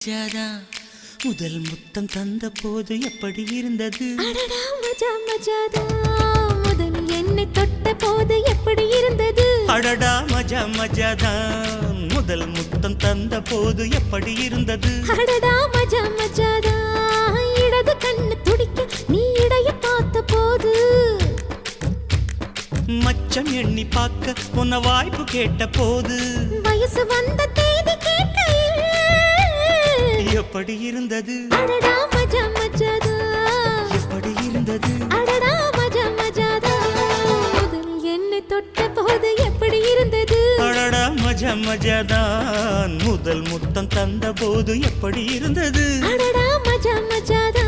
மஜாதா முதல் முத்தம் தந்த போது எப்படி இருந்தது? அடடா மஜா மஜாதா முதல் என்னை தொட்ட போது எப்படி இருந்தது? அடடா மஜா மஜாதா முதல் முத்தம் தந்த போது எப்படி இருந்தது? அடடா மஜா மஜாதா இடது கண்ணு துடிக்க நீ இடைய பார்த்த போது மச்சம் எண்ணி பார்க்க உன்ன வாய்ப்பு கேட்ட போது வயசு வந்த தேதி கேட்கையில் எப்படி இருந்தது? அடடா மஜா மஜாதா எப்படி இருந்தது? அடடா மஜா மஜாதா முதல் என்னை தொட்ட போது எப்படி இருந்தது? அடடா மஜா மஜாதான் முதல் முத்தம் தந்த போது எப்படி இருந்தது? அடடா மஜா மஜாதா